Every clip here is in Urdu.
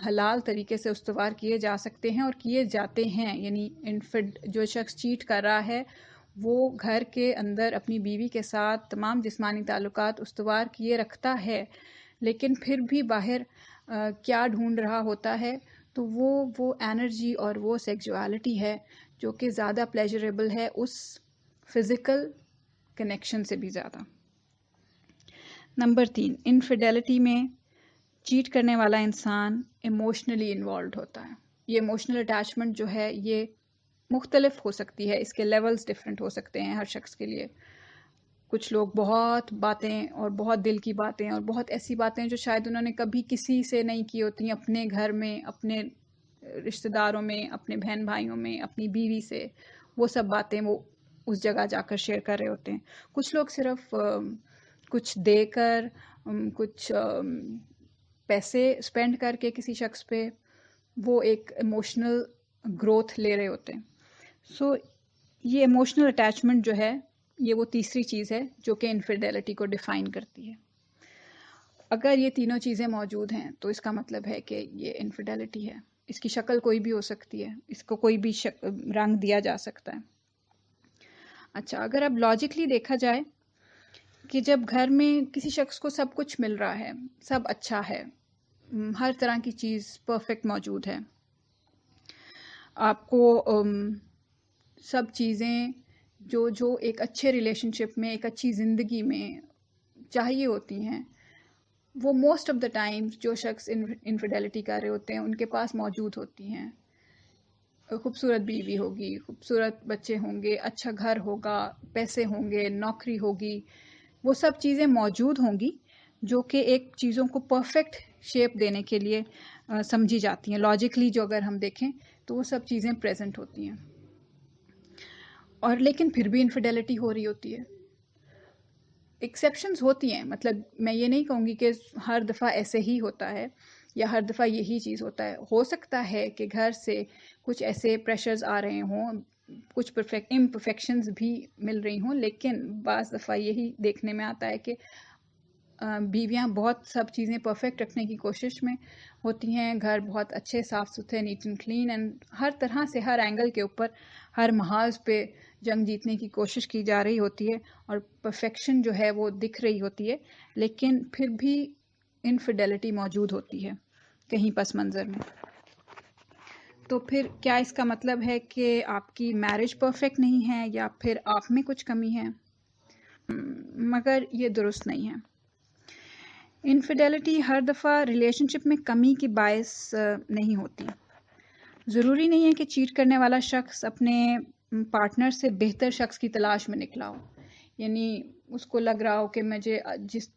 حلال طریقے سے استوار کیے جا سکتے ہیں اور کیے جاتے ہیں. یعنی جو شخص چیٹ کر رہا ہے وہ گھر کے اندر اپنی بیوی کے ساتھ تمام جسمانی تعلقات استوار کیے رکھتا ہے، لیکن پھر بھی باہر کیا ڈھونڈ رہا ہوتا ہے، تو وہ انرجی اور وہ سیکسوالٹی ہے جو کہ زیادہ پلیجریبل ہے اس فزیکل کنیکشن سے بھی زیادہ. نمبر 3، انفیڈیلٹی میں چیٹ کرنے والا انسان ایموشنلی انوالوڈ ہوتا ہے. یہ ایموشنل اٹیچمنٹ جو ہے یہ مختلف ہو سکتی ہے، اس کے لیولز ڈفرینٹ ہو سکتے ہیں ہر شخص کے لیے. کچھ لوگ بہت باتیں اور بہت دل کی باتیں اور بہت ایسی باتیں جو شاید انہوں نے کبھی کسی سے نہیں کی ہوتی ہیں، اپنے گھر میں، اپنے رشتہ داروں میں، اپنے بہن بھائیوں میں، اپنی بیوی سے، وہ سب باتیں وہ اس جگہ جا کر شیئر کر رہے ہوتے ہیں. کچھ لوگ صرف کچھ دے کر، کچھ پیسے اسپینڈ کر کے کسی شخص پہ وہ ایک ایموشنل گروتھ لے رہے ہوتے ہیں. سو یہ ایموشنل اٹیچمنٹ جو ہے یہ وہ تیسری چیز ہے جو کہ انفیڈیلٹی کو ڈیفائن کرتی ہے. اگر یہ تینوں چیزیں موجود ہیں تو اس کا مطلب ہے کہ یہ انفیڈیلٹی ہے. اس کی شکل کوئی بھی ہو سکتی ہے، اس کو کوئی بھی رنگ دیا جا سکتا ہے. اچھا، اگر اب لاجکلی دیکھا جائے کہ جب گھر میں کسی شخص کو سب کچھ مل رہا ہے، سب اچھا ہے، ہر طرح کی چیز پرفیکٹ موجود ہے، آپ کو سب چیزیں جو ایک اچھے ریلیشن شپ میں، ایک اچھی زندگی میں چاہیے ہوتی ہیں، وہ موسٹ آف دا ٹائم جو شخص انفیڈیلٹی کر رہے ہوتے ہیں ان کے پاس موجود ہوتی ہیں. خوبصورت بیوی ہوگی، خوبصورت بچے ہوں گے، اچھا گھر ہوگا، پیسے ہوں گے، نوکری ہوگی، وہ سب چیزیں موجود ہوں گی جو کہ ایک چیزوں کو پرفیکٹ شیپ دینے کے لیے سمجھی جاتی ہیں. لاجکلی جو اگر ہم دیکھیں تو وہ سب چیزیں پریزنٹ ہوتی ہیں، اور لیکن پھر بھی انفیڈیلٹی ہو رہی ہوتی ہے. ایکسیپشنز ہوتی ہیں، مطلب میں یہ نہیں کہوں گی کہ ہر دفعہ ایسے ہی ہوتا ہے یا ہر دفعہ یہی چیز ہوتا ہے. ہو سکتا ہے کہ گھر سے کچھ ایسے پریشرز آ رہے ہوں، کچھ امپرفیکشنز بھی مل رہی ہوں، لیکن بعض دفعہ یہی دیکھنے میں آتا ہے کہ بیویاں بہت سب چیزیں پرفیکٹ رکھنے کی کوشش میں ہوتی ہیں، گھر بہت اچھے صاف ستھرے، نیٹ اینڈ کلین، اینڈ ہر طرح سے ہر اینگل کے اوپر ہر محاذ پہ جنگ جیتنے کی کوشش کی جا رہی ہوتی ہے اور پرفیکشن جو ہے وہ دکھ رہی ہوتی ہے، لیکن پھر بھی انفیڈیلٹی موجود ہوتی ہے کہیں پس منظر میں. تو پھر کیا اس کا مطلب ہے کہ آپ کی میرج پرفیکٹ نہیں ہے یا پھر آپ میں کچھ کمی ہے؟ مگر یہ درست نہیں ہے. انفیڈیلٹی ہر دفعہ ریلیشن شپ میں کمی کی باعث نہیں ہوتی. ضروری نہیں ہے کہ چیٹ کرنے والا شخص اپنے پارٹنر سے بہتر شخص کی تلاش میں نکلا ہو. یعنی اس کو لگ رہا ہو کہ مجھے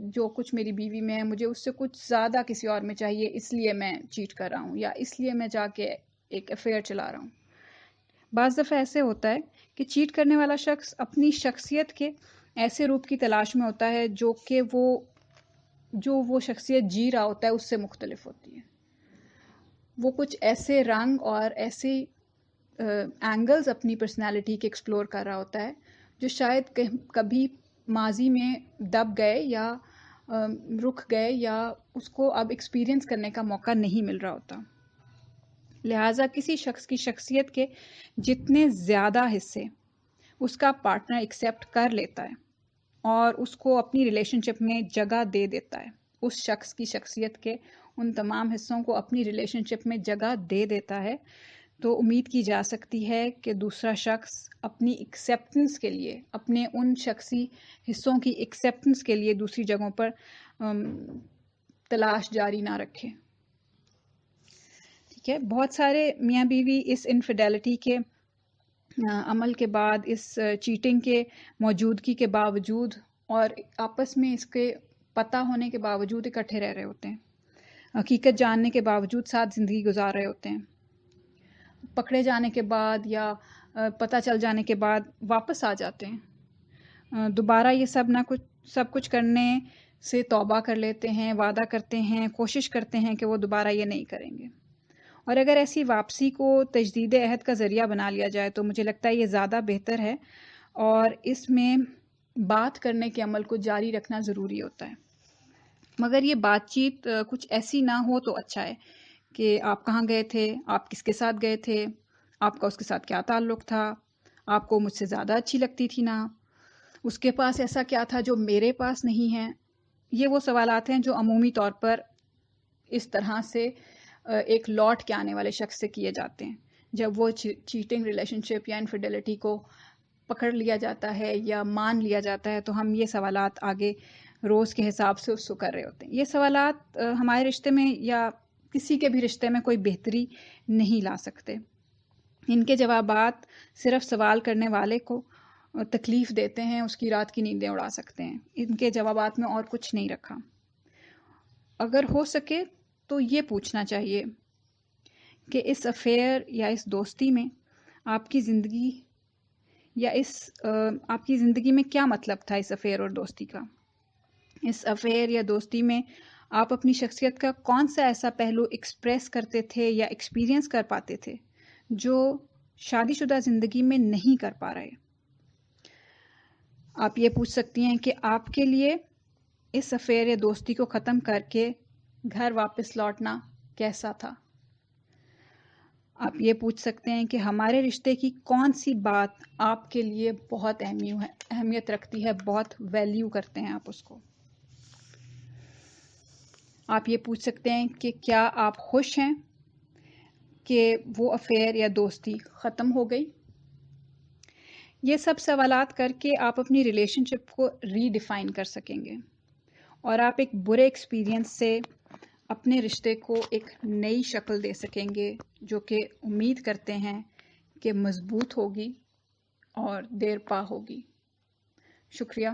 جو کچھ میری بیوی میں ہے مجھے اس سے کچھ زیادہ کسی اور میں چاہیے، اس لیے میں چیٹ کر رہا ہوں یا اس لیے میں جا کے ایک افیئر چلا رہا ہوں. بعض دفعہ ایسے ہوتا ہے کہ چیٹ کرنے والا شخص اپنی شخصیت کے ایسے روپ کی تلاش میں ہوتا ہے جو کہ وہ شخصیت جی رہا ہوتا ہے اس سے مختلف ہوتی ہے. وہ کچھ ایسے رنگ اور ایسے اینگلز اپنی پرسنالٹی کے ایکسپلور کر رہا ہوتا ہے جو شاید کبھی ماضی میں دب گئے یا رک گئے یا اس کو اب ایکسپیرینس کرنے کا موقع نہیں مل رہا ہوتا. لہٰذا کسی شخص کی شخصیت کے جتنے زیادہ حصے اس کا پارٹنر ایکسیپٹ کر لیتا ہے اور اس کو اپنی ریلیشن شپ میں جگہ دے دیتا ہے، اس شخص کی شخصیت کے ان تمام حصوں کو اپنی ریلیشن شپ میں جگہ دے دیتا ہے، تو امید کی جا سکتی ہے کہ دوسرا شخص اپنی ایکسیپٹنس کے لیے، اپنے ان شخصی حصوں کی ایکسیپٹنس کے لیے دوسری جگہوں پر تلاش جاری نہ رکھے. ٹھیک ہے، بہت سارے میاں بیوی اس انفیڈیلٹی کے عمل کے بعد، اس چیٹنگ کے موجودگی کے باوجود اور آپس میں اس کے پتہ ہونے کے باوجود اکٹھے رہ رہے ہوتے ہیں، حقیقت جاننے کے باوجود ساتھ زندگی گزار رہے ہوتے ہیں. پکڑے جانے کے بعد یا پتہ چل جانے کے بعد واپس آ جاتے ہیں، دوبارہ یہ سب کچھ کرنے سے توبہ کر لیتے ہیں، وعدہ کرتے ہیں، کوشش کرتے ہیں کہ وہ دوبارہ یہ نہیں کریں گے. اور اگر ایسی واپسی کو تجدید عہد کا ذریعہ بنا لیا جائے تو مجھے لگتا ہے یہ زیادہ بہتر ہے، اور اس میں بات کرنے کے عمل کو جاری رکھنا ضروری ہوتا ہے. مگر یہ بات چیت کچھ ایسی نہ ہو تو اچھا ہے کہ آپ کہاں گئے تھے، آپ کس کے ساتھ گئے تھے، آپ کا اس کے ساتھ کیا تعلق تھا، آپ کو مجھ سے زیادہ اچھی لگتی تھی نا، اس کے پاس ایسا کیا تھا جو میرے پاس نہیں ہے۔ یہ وہ سوالات ہیں جو عمومی طور پر اس طرح سے ایک لوٹ کے آنے والے شخص سے کیے جاتے ہیں جب وہ چیٹنگ ریلیشن شپ یا انفیڈیلٹی کو پکڑ لیا جاتا ہے یا مان لیا جاتا ہے، تو ہم یہ سوالات آگے روز کے حساب سے اس کو کر رہے ہوتے ہیں۔ یہ سوالات ہمارے رشتے میں یا کسی کے بھی رشتے میں کوئی بہتری نہیں لا سکتے۔ ان کے جوابات صرف سوال کرنے والے کو تکلیف دیتے ہیں، اس کی رات کی نیندیں اڑا سکتے ہیں۔ ان کے جوابات میں اور کچھ نہیں رکھا۔ اگر ہو سکے تو یہ پوچھنا چاہیے کہ اس افیئر یا اس دوستی میں آپ کی زندگی یا آپ کی زندگی میں کیا مطلب تھا اس افیئر اور دوستی کا؟ اس افیئر یا دوستی میں آپ اپنی شخصیت کا کون سا ایسا پہلو ایکسپریس کرتے تھے یا ایکسپیرینس کر پاتے تھے جو شادی شدہ زندگی میں نہیں کر پا رہے؟ آپ یہ پوچھ سکتی ہیں کہ آپ کے لیے اس افیئر یا دوستی کو ختم کر کے گھر واپس لوٹنا کیسا تھا؟ آپ یہ پوچھ سکتے ہیں کہ ہمارے رشتے کی کون سی بات آپ کے لیے بہت اہمیت رکھتی ہے، بہت ویلیو کرتے ہیں آپ اس کو؟ آپ یہ پوچھ سکتے ہیں کہ کیا آپ خوش ہیں کہ وہ افیئر یا دوستی ختم ہو گئی؟ یہ سب سوالات کر کے آپ اپنی ریلیشن شپ کو ری ڈیفائن کر سکیں گے اور آپ ایک برے ایکسپیرینس سے اپنے رشتے کو ایک نئی شکل دے سکیں گے جو کہ امید کرتے ہیں کہ مضبوط ہوگی اور دیر پا ہوگی۔ شکریہ۔